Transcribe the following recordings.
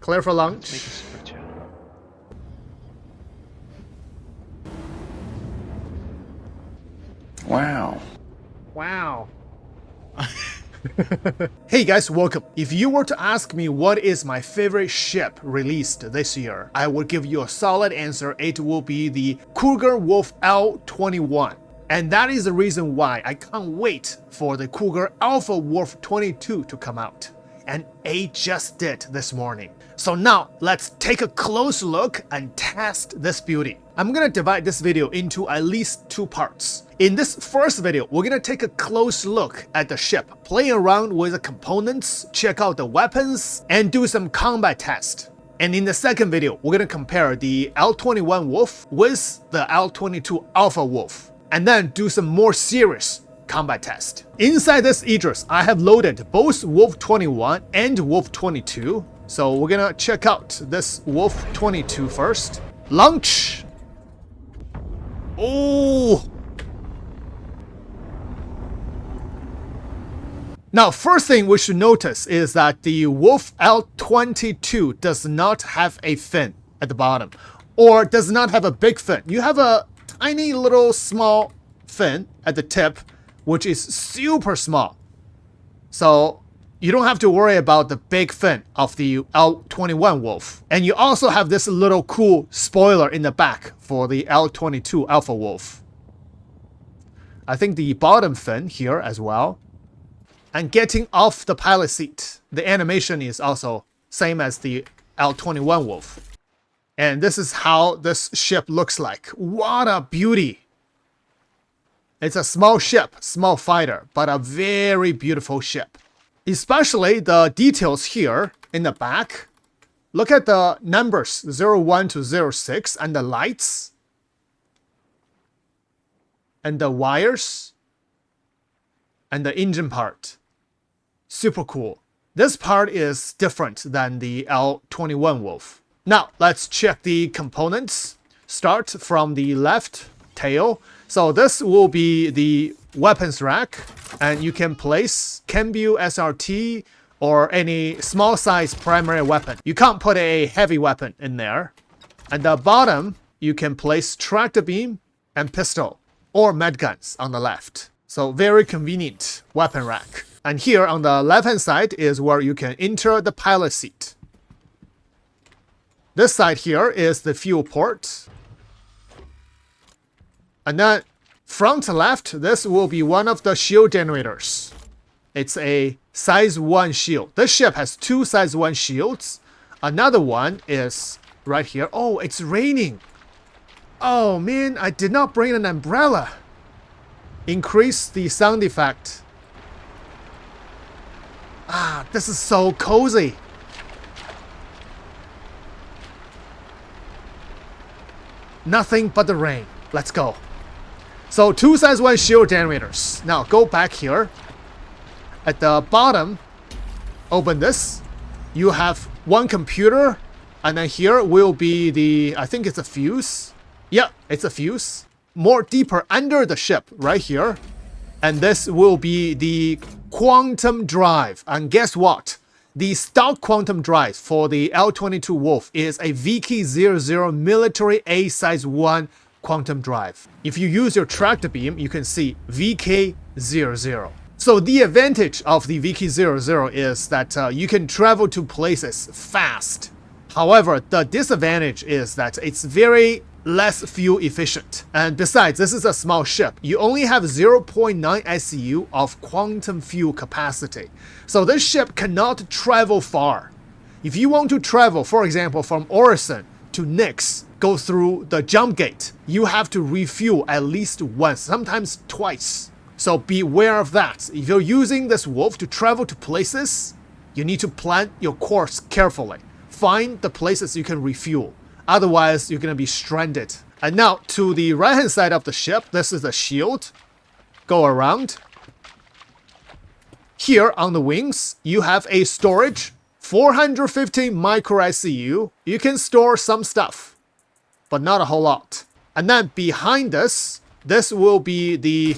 Clear for Make a launch. structure. Wow. Wow. Hey guys, welcome. If you were to ask me what is my favorite ship released this year, I would give you a solid answer. It will be the Cougar Wolf L-21. And that is the reason why I can't wait for the Cougar Alpha Wolf-22 to come out. And it just did this morning. So now let's take a close look and test this beauty. I'm gonna divide this video into at least 2 parts. In this first video, we're gonna take a close look at the ship, play around with the components, check out the weapons, and do some combat tests. And in the second video, we're gonna compare the L-21 Wolf with the L-22 Alpha Wolf, and then do some more serious combat test. Inside this address, I have loaded both Wolf-21 and Wolf-22. So we're gonna check out this Wolf-22 first. Launch! Oh! Now, first thing we should notice is that the Wolf L-22 does not have a fin at the bottom, or does not have a big fin. You have a tiny little small fin at the tip, which is super small. So you don't have to worry about the big fin of the L-21 Wolf. And you also have this little cool spoiler in the back for the L-22 Alpha Wolf. I think the bottom fin here as well. And getting off the pilot seat, the animation is also same as the L-21 Wolf. And this is how this ship looks like. What a beauty! It's a small ship, small fighter, but a very beautiful ship. Especially the details here in the back. Look at the numbers 01 to 06 and the lights. And the wires. And the engine part. Super cool. This part is different than the L-21 Wolf. Now, let's check the components. Start from the left tail. So this will be the weapons rack, and you can place Kenvue SRT or any small size primary weapon. You can't put a heavy weapon in there. At the bottom, you can place tractor beam and pistol or med guns on the left. So very convenient weapon rack. And here on the left hand side is where you can enter the pilot seat. This side here is the fuel port. And then front left, this will be one of the shield generators. It's a size 1 shield. This ship has 2 size 1 shields. Another one is right here. Oh, it's raining. Oh man, I did not bring an umbrella. Increase the sound effect. Ah, this is so cozy. Nothing but the rain. Let's go. So 2 size 1 shield generators. Now go back here. At the bottom, open this. You have one computer. And then here will be the, I think it's a fuse. Yeah, it's a fuse. More deeper under the ship right here. And this will be the quantum drive. And guess what? The stock quantum drive for the L-22 Wolf is a VK00 military A size 1 quantum drive. If you use your tractor beam, you can see VK00. So the advantage of the VK00 is that you can travel to places fast. However, the disadvantage is that it's very less fuel efficient. And besides, this is a small ship. You only have 0.9 SCU of quantum fuel capacity. So this ship cannot travel far. If you want to travel, for example, from Odyssey to Nyx, go through the jump gate, you have to refuel at least once, sometimes twice. So beware of that. If you're using this Wolf to travel to places, you need to plan your course carefully. Find the places you can refuel. Otherwise, you're going to be stranded. And now, to the right-hand side of the ship, this is the shield. Go around. Here on the wings, you have a storage. 450 micro SCU. You can store some stuff, but not a whole lot. And then behind this will be the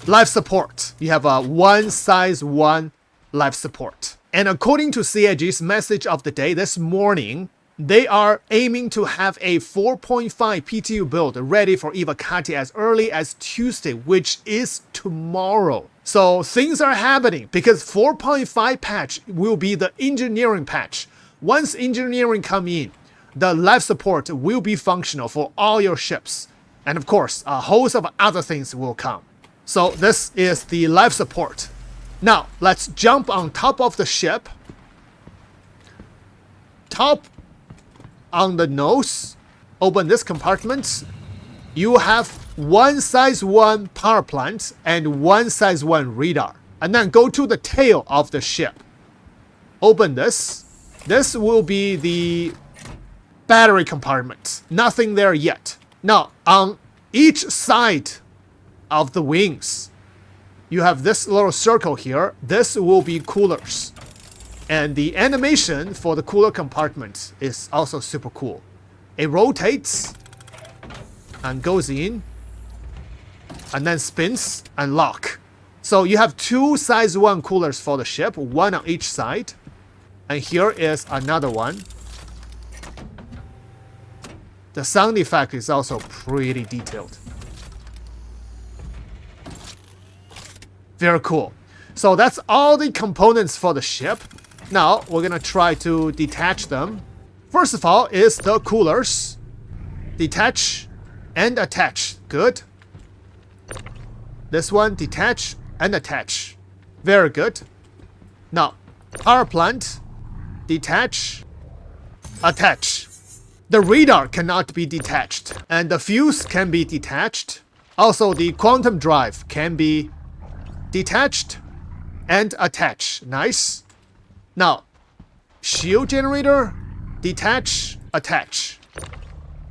life support. You have a 1 size 1 life support. And according to CIG's message of the day this morning, they are aiming to have a 4.5 PTU build ready for Evocati as early as Tuesday, which is tomorrow. So things are happening because 4.5 patch will be the engineering patch. Once engineering come in, the life support will be functional for all your ships. And of course, a host of other things will come. So this is the life support. Now, let's jump on top of the ship. Top on the nose, open this compartment. You have one size 1 power plant and one size 1 radar. And then go to the tail of the ship. Open this. This will be the battery compartment. Nothing there yet. Now, on each side of the wings, you have this little circle here. This will be coolers. And the animation for the cooler compartment is also super cool. It rotates and goes in and then spins and lock. So you have two size 1 coolers for the ship, one on each side. And here is another one. The sound effect is also pretty detailed. Very cool. So that's all the components for the ship. Now we're gonna try to detach them. First of all is the coolers. Detach and attach. Good. This one, detach and attach. Very good. Now, power plant, detach, attach. The radar cannot be detached, and the fuse can be detached. Also, the quantum drive can be detached and attached. Nice. Now, shield generator, detach, attach.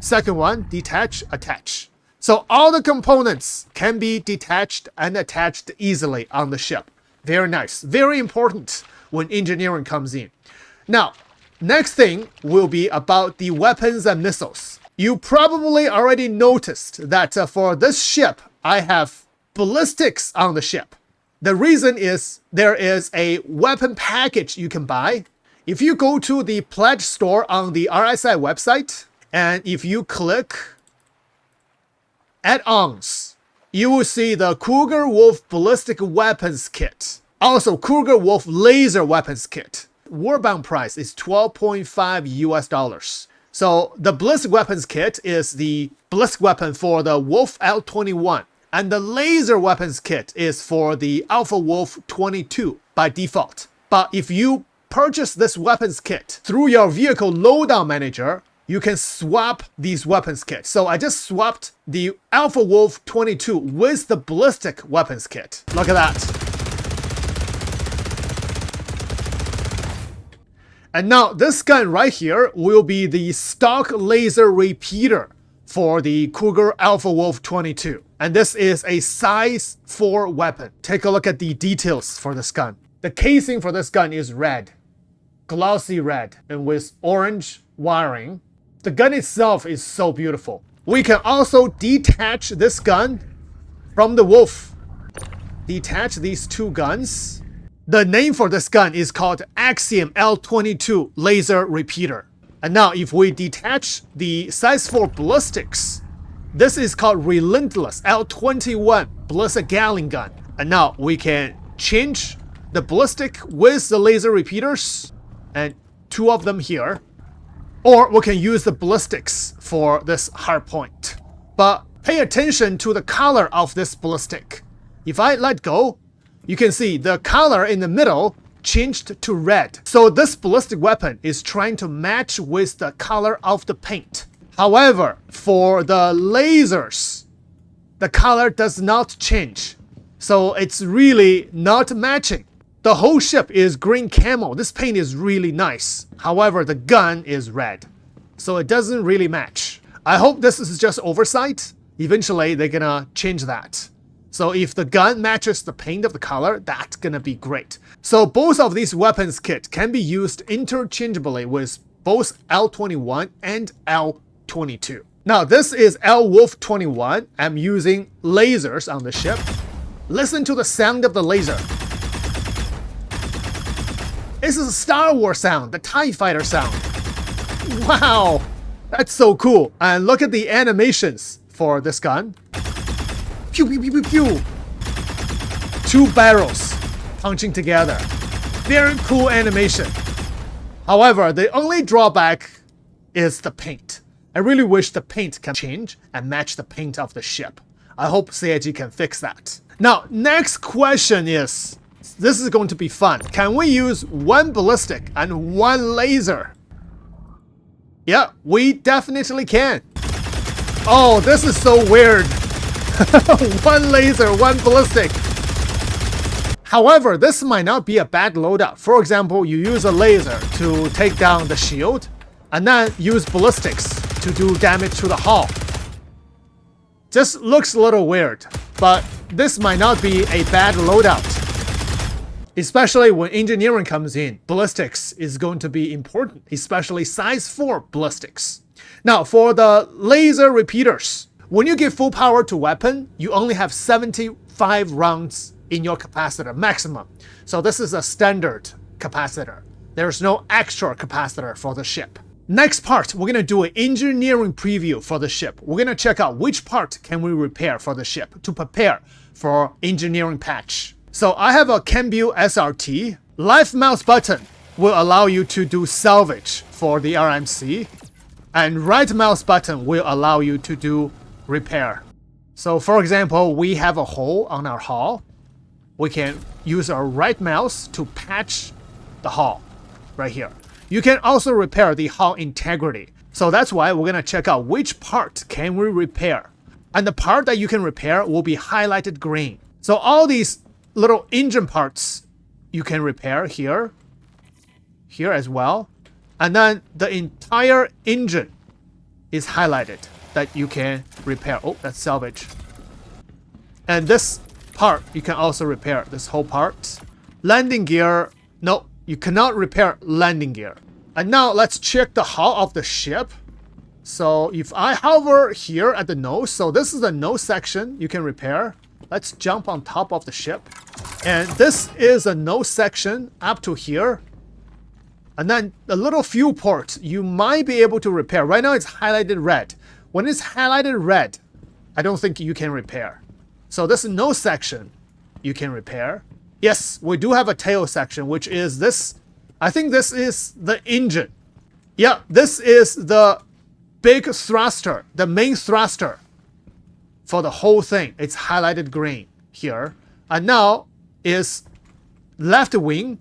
Second one, detach, attach. So all the components can be detached and attached easily on the ship. Very nice. Very important when engineering comes in. Now, next thing will be about the weapons and missiles. You probably already noticed that for this ship, I have ballistics on the ship. The reason is there is a weapon package you can buy. If you go to the pledge store on the RSI website, and if you click add-ons, you will see the Cougar Wolf Ballistic Weapons Kit. Also, Cougar Wolf Laser Weapons Kit. Warbound price is $12.5 US. So the Ballistic Weapons Kit is the ballistic weapon for the Wolf L-21. And the Laser Weapons Kit is for the Alpha Wolf-22 by default. But if you purchase this weapons kit through your vehicle loadout manager, you can swap these weapons kits. So I just swapped the Alpha Wolf-22 with the ballistic weapons kit. Look at that. And now this gun right here will be the stock laser repeater for the Cougar Alpha Wolf-22. And this is a size 4 weapon. Take a look at the details for this gun. The casing for this gun is red, glossy red, and with orange wiring. The gun itself is so beautiful. We can also detach this gun from the Wolf. Detach these two guns. The name for this gun is called Axiom L-22 Laser Repeater. And now if we detach the size 4 ballistics, this is called Relentless L-21 Ballistic Gatling Gun. And now we can change the ballistic with the laser repeaters, and two of them here. Or we can use the ballistics for this hard point. But pay attention to the color of this ballistic. If I let go, you can see the color in the middle changed to red. So this ballistic weapon is trying to match with the color of the paint. However, for the lasers, the color does not change. So it's really not matching. The whole ship is green camo. This paint is really nice. However, the gun is red. So it doesn't really match. I hope this is just oversight. Eventually, they're gonna change that. So if the gun matches the paint of the color, that's gonna be great. So both of these weapons kit can be used interchangeably with both L-21 and L-22. Now this is L-Wolf-21. I'm using lasers on the ship. Listen to the sound of the laser. It This is a Star Wars sound, the TIE Fighter sound. Wow, that's so cool. And look at the animations for this gun. Pew, pew, pew, pew, pew. 2 barrels punching together. Very cool animation. However, the only drawback is the paint. I really wish the paint can change and match the paint of the ship. I hope CIG can fix that. Now, next question is, this is going to be fun. Can we use 1 ballistic and 1 laser? Yeah, we definitely can. Oh, this is so weird. 1 laser, 1 ballistic. However, this might not be a bad loadout. For example, you use a laser to take down the shield, and then use ballistics to do damage to the hull. Just looks a little weird, but this might not be a bad loadout. Especially when engineering comes in, ballistics is going to be important, especially size 4 ballistics. Now, for the laser repeaters, when you give full power to weapon, you only have 75 rounds in your capacitor maximum. So this is a standard capacitor. There's no extra capacitor for the ship. Next part, we're gonna do an engineering preview for the ship. We're gonna check out which part can we repair for the ship to prepare for engineering patch. So I have a Kenvue SRT. Left mouse button will allow you to do salvage for the RMC. And right mouse button will allow you to do repair. So for example, we have a hole on our hull. We can use our right mouse to patch the hull right here. You can also repair the hull integrity. So that's why we're gonna check out which part can we repair. And the part that you can repair will be highlighted green. So all these little engine parts you can repair here, here as well. And then the entire engine is highlighted that you can repair. Oh, that's salvage. And this part you can also repair, this whole part. Landing gear, no, you cannot repair landing gear. And now let's check the hull of the ship. So if I hover here at the nose, so this is the nose section you can repair. Let's jump on top of the ship. And this is a nose section up to here. And then the little fuel port you might be able to repair. Right now it's highlighted red. When it's highlighted red, I don't think you can repair. So this nose section you can repair. Yes, we do have a tail section, which is this. I think this is the engine. Yeah, this is the big thruster, the main thruster for the whole thing. It's highlighted green here. And now is left wing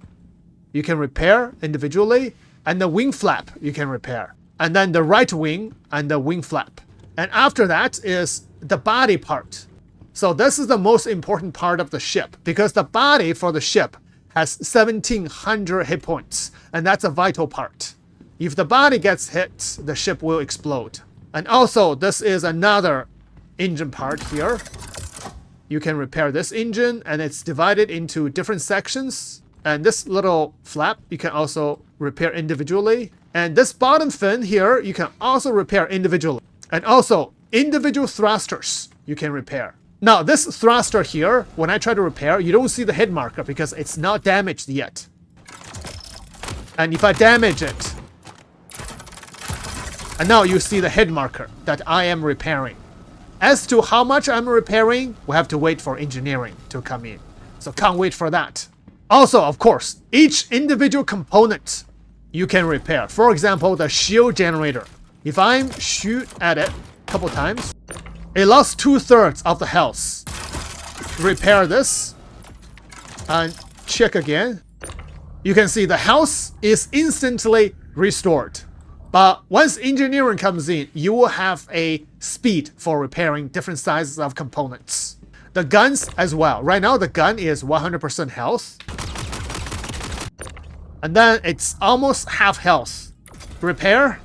you can repair individually, and the wing flap you can repair. And then the right wing and the wing flap. And after that is the body part. So this is the most important part of the ship, because the body for the ship has 1700 hit points, and that's a vital part. If the body gets hit, the ship will explode. And also, this is another engine part here. You can repair this engine, and it's divided into different sections. And this little flap, you can also repair individually. And this bottom fin here, you can also repair individually. And also, individual thrusters, you can repair. Now, this thruster here, when I try to repair, you don't see the hit marker because it's not damaged yet. And if I damage it, and now you see the hit marker that I am repairing. As to how much I'm repairing, we have to wait for engineering to come in. So can't wait for that. Also, of course, each individual component you can repair. For example, the shield generator. If I shoot at it a couple times, it lost 2/3 of the health. Repair this and check again. You can see the health is instantly restored. But once engineering comes in, you will have a speed for repairing different sizes of components. The guns as well. Right now the gun is 100% health. And then it's almost half health. Repair.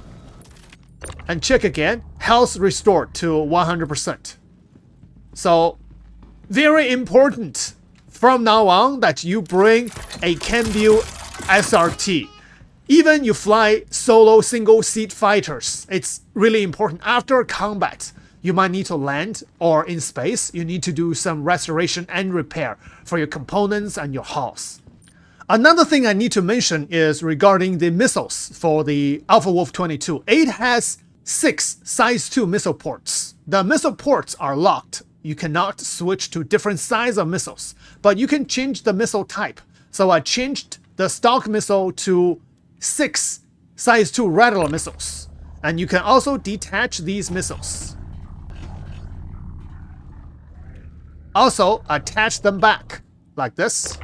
And check again. Health restored to 100%. So, very important from now on that you bring a Kenvue SRT. Even you fly solo single seat fighters, it's really important. After combat, you might need to land, or in space, you need to do some restoration and repair for your components and your hulls. Another thing I need to mention is regarding the missiles for the Alpha Wolf-22. It has 6 size 2 missile ports. The missile ports are locked. You cannot switch to different size of missiles, but you can change the missile type. So I changed the stock missile to 6 size 2 Rattler missiles. And you can also detach these missiles. Also, attach them back, like this.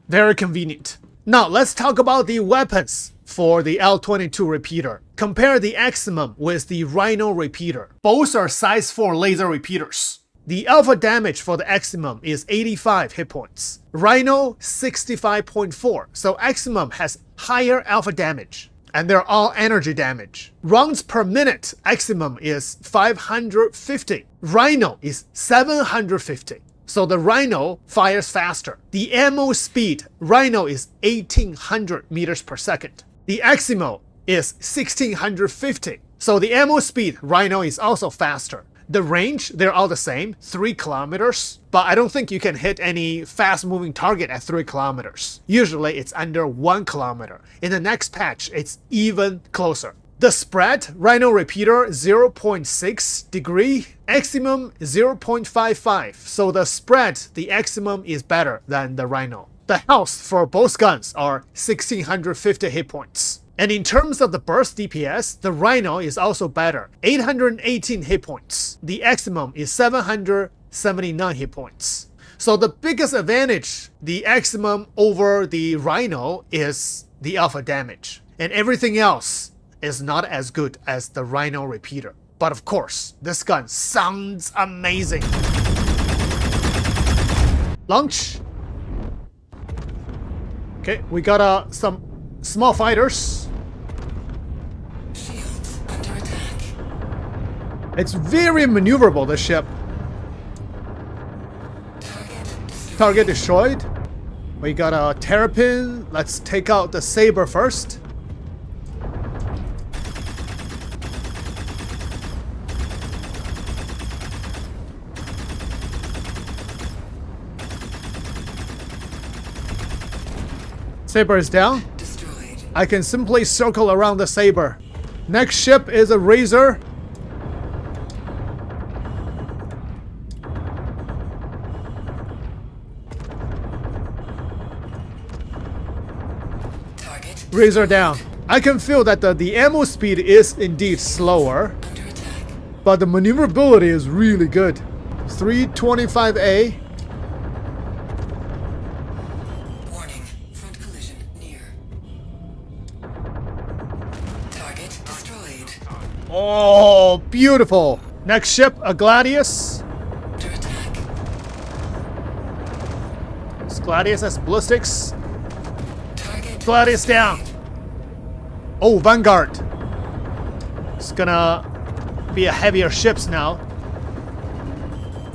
Very convenient. Now, let's talk about the weapons for the L-22 repeater. Compare the Axiom with the Rhino repeater. Both are size 4 laser repeaters. The alpha damage for the Axiom is 85 hit points. Rhino 65.4, so Axiom has higher alpha damage. And they're all energy damage. Rounds per minute, Axiom is 550. Rhino is 750. So the Rhino fires faster. The ammo speed, Rhino is 1800 meters per second. The Axiom is 1650. So the ammo speed, Rhino is also faster. The range, they're all the same, 3 kilometers. But I don't think you can hit any fast-moving target at 3 kilometers. Usually it's under 1 kilometer. In the next patch, it's even closer. The spread, Rhino repeater 0.6 degree, Axiom 0.55. So the spread, the Axiom is better than the Rhino. The health for both guns are 1650 hit points. And in terms of the burst DPS, the Rhino is also better, 818 hit points. The Axiom is 779 hit points. So the biggest advantage, the Axiom over the Rhino, is the alpha damage. And everything else is not as good as the Rhino repeater. But of course, this gun sounds amazing. Launch. Okay, we got some small fighters. Shields under attack. It's very maneuverable, this ship. Target destroyed. We got a terrapin. Let's take out the saber first. Saber is down. Destroyed. I can simply circle around the saber. Next ship is a Razor. Target. Razor down. I can feel that the ammo speed is indeed slower, Under attack. but the maneuverability is really good. 325A. Warning. Front collision near. Target destroyed. Oh, beautiful. Next ship, a Gladius. Under attack. This Gladius has ballistics. Target. Gladius down. Oh, Vanguard. It's gonna be a heavier ships now.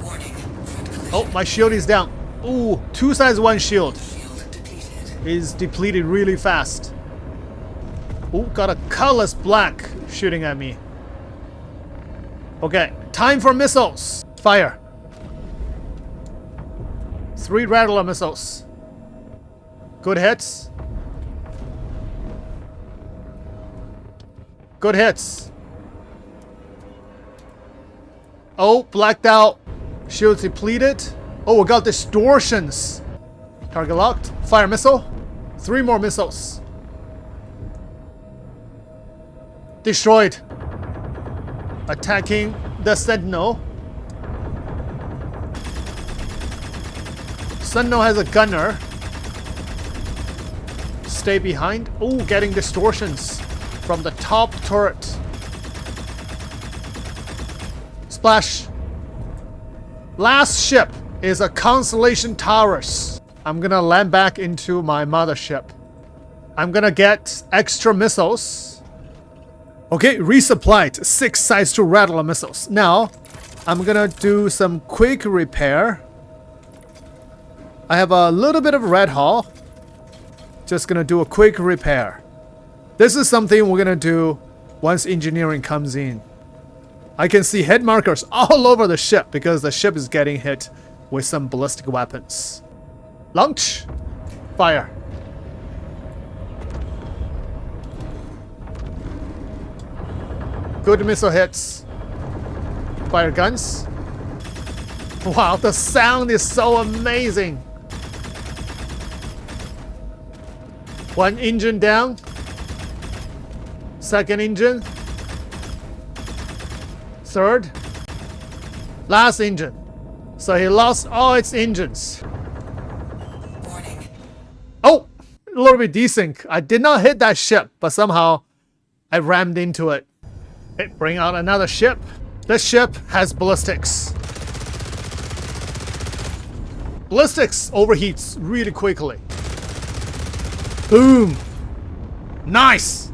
Warning. Front collision. Oh, my shield is down. Ooh, 2 size 1 shield. Shield depleted. Is depleted really fast. Ooh, got a colorless black shooting at me. Okay, time for missiles. Fire. 3 Rattler missiles. Good hits. Good hits. Oh, blacked out. Shields depleted. Oh, we got distortions. Target locked. Fire missile. 3 more missiles. Destroyed. Attacking the Sentinel. Sentinel has a gunner. Stay behind. Oh, getting distortions from the top turret. Splash. Last ship is a Constellation Taurus. I'm gonna land back into my mothership. I'm gonna get extra missiles. Okay, resupplied 6 size 2 Rattler missiles. Now, I'm gonna do some quick repair. I have a little bit of red hull. Just gonna do a quick repair. This is something we're gonna do once engineering comes in. I can see hit markers all over the ship because the ship is getting hit with some ballistic weapons. Launch! Fire! Good missile hits. Fire guns. Wow, the sound is so amazing! One engine down. Second engine. Third. Last engine. So he lost all its engines. Warning. Oh! A little bit desync. I did not hit that ship, but somehow I rammed into it. It bring out another ship. This ship has ballistics. Ballistics overheats really quickly. Boom! Nice!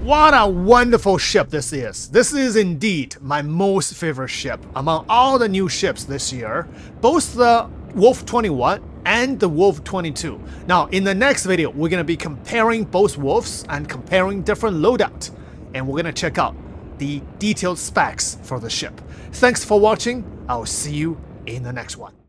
What a wonderful ship this is. This is indeed my most favorite ship among all the new ships this year. Both the Wolf-21 and the Wolf-22. Now, in the next video, we're going to be comparing both Wolves and comparing different loadout. And we're going to check out the detailed specs for the ship. Thanks for watching. I'll see you in the next one.